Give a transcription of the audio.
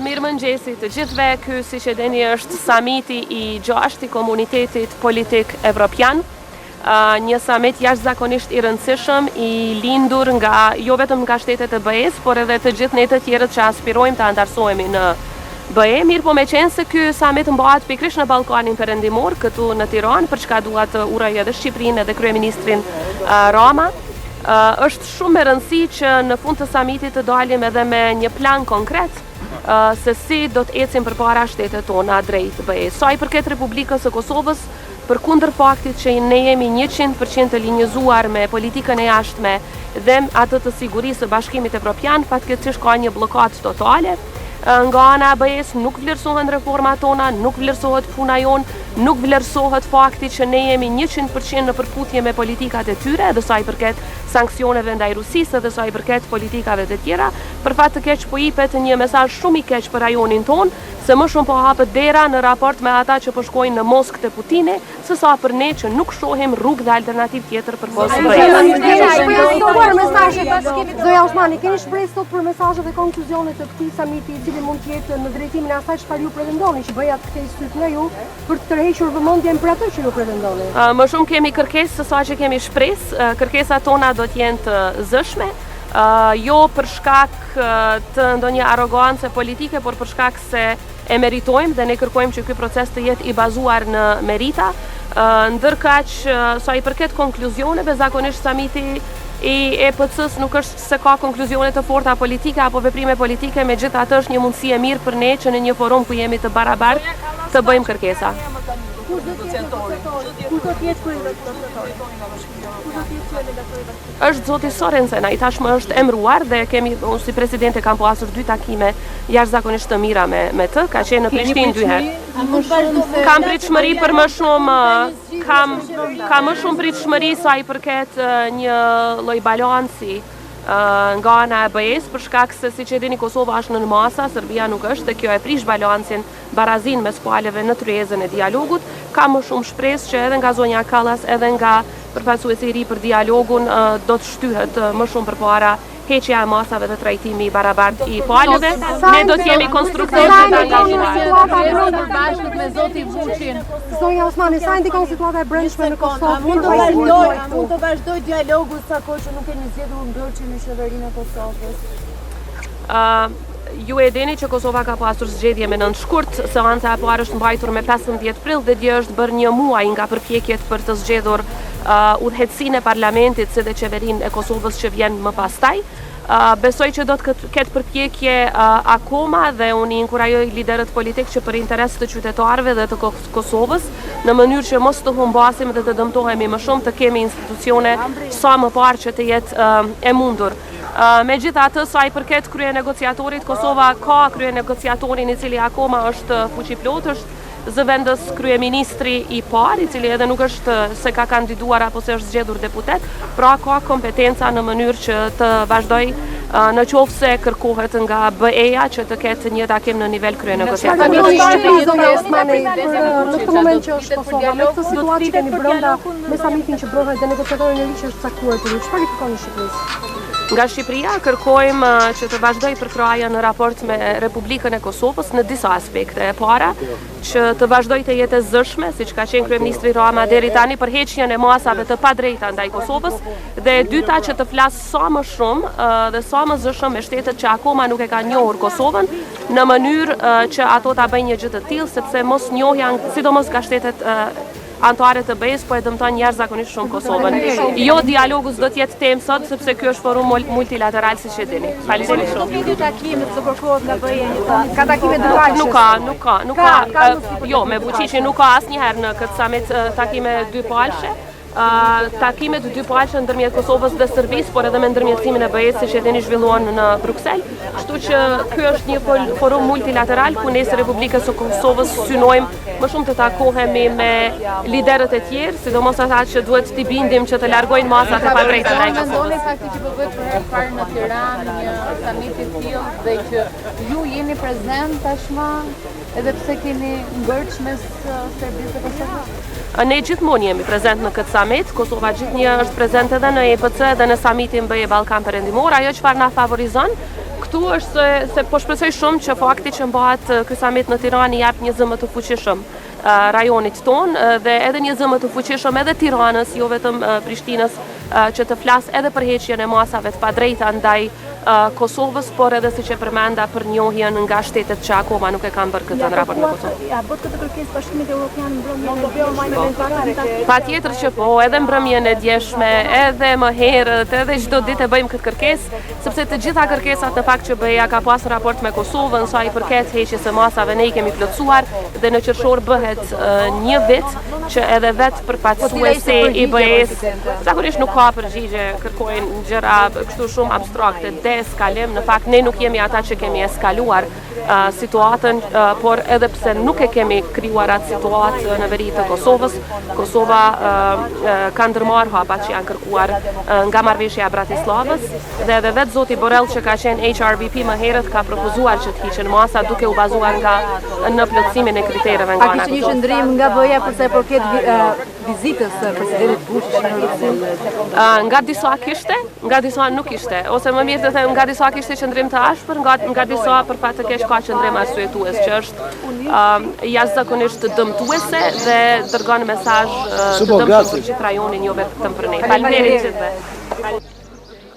Mirëmëngjesi të gjithëve, ky siç e dini është samiti i 6 i Komunitetit Politik Evropian. Një samit jashtëzakonisht i rëndësishëm, i lindur nga jo vetëm nga shtetet e BE-s, por edhe të gjithë ne të tjerët që aspirojmë të antarësohemi në BE. Mirë po me qenë se ky samit mbahet pikërisht në Ballkanin Perëndimor, këtu në Tiranë, për çka dua të uroj edhe Shqipërinë edhe kryeministrin Rama. Është shumë e rëndësi që në fund të samitit të dalim edhe me një plan konkret se si do të ecim përpara shtetet tona drejt BE-s. Sa i përket Republikës së Kosovës, përkundër faktit që ne jemi 100% të linjëzuar me politikën e jashtme dhe atë të sigurisë së Bashkimit Evropian, fatkeqësisht ka një bllokat totale. Nga ana e BE-s nuk vlerësohen reformat tona, nuk vlerësohet puna jon, nuk vlerësohet fakti që ne jemi 100% në përputhje me politikat e tyre, edhe sa i përket sanksioneve ndaj Rusisë, edhe sa i përket politikave të tjera. Për fat të keq po jepet një mesazh shumë i keq për rajonin ton, se më shumë po hapet dera në raport me ata që po shkojnë në Moskë të Putini, sesa për ne që nuk shohim rrugë dhe alternativë tjetër për posë Zoja Osmani, keni shpresë sot për mesazhet dhe konkluzionet të këtij samiti, i cili mund të jetë në drejtimin e asaj çfarë ju pretendoni, që BE-ja të kthejë syt në ju për të tërhequr vëmendjen për atë që ju pretendoni? Më shumë kemi kërkesë se sa që kemi shpresë. Kërkesat tona do të jenë të zëshme, jo për shkak të ndonjë arrogancë politike, por për shkak se e meritojmë dhe ne kërkojmë që ky proces të jetë i bazuar në merita. Ndërkaq sa i përket konkluzioneve, zakonisht samiti i EPC-s nuk është se ka konkluzione të forta politike apo veprime politike, megjithatë është një mundësi e mirë për ne që në një forum ku jemi të barabartë të bëjmë kërkesa. Është zoti Sorensen, ai tashmë është emëruar dhe kemi, unë si presidente kam pasur 2 takime jashtëzakonisht të mira me të, ka qenë në Prishtinë 2 herë. Kam pritshmëri për më shumë, kam më shumë pritshmëri sa i përket një lloj balanci nga ana e BE-s, për shkak se siç e dini Kosova është në masa, Serbia nuk është, dhe kjo e prish balancin, barazin mes palëve në tryezën e dialogut. Ka më shumë shpresë që edhe nga zonja Kallas, edhe nga përfaqësuesi i ri për dialogun do të shtyhet më shumë përpara heqja e masave dhe trajtimi i barabartë i palëve. Ne do të jemi konstruktorë të angazhuar. Bashkët me zoti Vuçin. Zoja Osmani, sa ndikon situata e brendshme në Kosovë? Mund të vazhdoj dialogu sa kohë që nuk keni zgjedhur ndërçi në qeverinë e Kosovës? Ju e dini që Kosova ka pasur zgjedhje me 9 shkurt, seanca e parë është mbajtur me 15 prill dhe dje është bërë një muaj nga përpjekjet për të zgjedhur udhëheqësinë e parlamentit si dhe qeverinë e Kosovës që vjen më pastaj. Besoj që do të ketë përpjekje akoma dhe unë i inkurajoj liderët politik që për interes të qytetarëve dhe të Kosovës, në mënyrë që mos të humbasim dhe të dëmtohemi më shumë, të kemi institucione sa më parë që të jetë e mundur. Megjithatë, sa i përket krye negociatorit, Kosova ka krye negociatorin i cili akoma është fuqiplot, është zëvendës kryeministri i parë, i cili edhe nuk është se ka kandiduar apo se është zgjedhur deputet, pra ka kompetenca në mënyrë që të vazhdoj në qoftë se kërkohet nga BE-ja që të ketë një takim në nivel krye negociatorit. Në këtë moment që është Kosova, me këtë situatë që kemi brenda me samitin që bëhet dhe negociatorin e ri që është caktuar për ju, çfarë i kërkoni Shqipërisë? Nga Shqipëria kërkojmë që të vazhdoj përkraja në raport me Republikën e Kosovës në disa aspekte. E para, që të vazhdoj të jetë e zëshme, siç ka qenë kryeministri Rama deri tani për heqjen e masave të padrejta ndaj Kosovës, dhe e dyta që të flas sa më shumë dhe sa më zëshëm me shtetet që akoma nuk e kanë njohur Kosovën, në mënyrë që ato ta bëjnë një gjë të tillë, sepse mos njohja, sidomos nga shtetet anëtare të BE-s, po e dëmton jashtëzakonisht shumë Kosovën. Jo, dialogu s'do të jetë temë sot, sepse ky është forum multilateral siç e dini. Faleminderit shumë. Nuk ka takime të kërkohet nga BE-ja. Ka takime të palëshe? Nuk ka. Jo, me Vučićin nuk ka asnjëherë në këtë summit takime dy palëshe. Takimet dy palëshe ndërmjet Kosovës dhe Serbisë, por edhe me ndërmjetësimin e BE-s, siç e dini zhvilluan në Bruksel. Kështu që ky është një forum multilateral ku ne si Republikës së Kosovës synojmë më shumë të takohemi me liderët e tjerë, sidomos ata që duhet t'i bindim që të largojnë masat e padrejta ndaj Kosovës. Mendoni fakti që po bëhet për herë parë në Tiranë një samit i tillë dhe që ju jeni prezent tashmë edhe pse keni ngërç mes Serbisë dhe Kosovës? Ne gjithmonë jemi prezent në këtë summit, Kosova gjithnjë është prezent edhe në EPC dhe në summitin BE Ballkan Perëndimor. Ajo çfarë na favorizon këtu është se po shpresoj shumë që fakti që mbahet ky summit në Tiranë i jap një zëmë të fuqishëm rajonit ton dhe edhe një zëmë të fuqishëm edhe Tiranës, jo vetëm Prishtinës, që të flas edhe për heqjen e masave të padrejta ndaj Kosovës, por edhe siç e përmenda për njohjen nga shtetet që akoma nuk e kanë bërë këtë në raport me Kosovën. A bëhet këtë kërkesë Bashkimit Evropian mbrëmjen Patjetër që po, edhe mbrëmjen e djeshme, edhe më herët, edhe çdo ditë e bëjmë këtë kërkesë, sepse të gjitha kërkesat në fakt që BE-ja ka pas raport me Kosovën sa i përket heqjes së masave ne i kemi plotësuar dhe në qershor bëhet një vit që edhe vetë përfaqësuesi i BE-s zakonisht nuk ka përgjigje, kërkojnë gjëra kështu shumë abstrakte, deeskalim. Në fakt ne nuk jemi ata që kemi eskaluar situatën, por edhe pse nuk e kemi krijuar atë situatë në veri të Kosovës, Kosova ka ndërmarrë hapat që janë kërkuar nga marrëveshja e Bratislavës dhe edhe vetë zoti Borrell që ka qenë HRVP më herët ka propozuar që të hiqen masa duke u bazuar në plotësimin e kritereve nga ana. A kishte një qëndrim nga BE-ja për sa i përket vizitës së presidentit Vučić në Rusë? Nga disa kishte, nga disa nuk ishte, ose më mirë të them nga disa kishte qëndrim të ashpër, nga disa për fat të keq ka qëndrim arsyetues që është jashtëzakonisht dëmtuese dhe dërgon mesazh të dëmshëm për gjithë rajonin, jo vetëm për ne. Faleminderit gjithëve.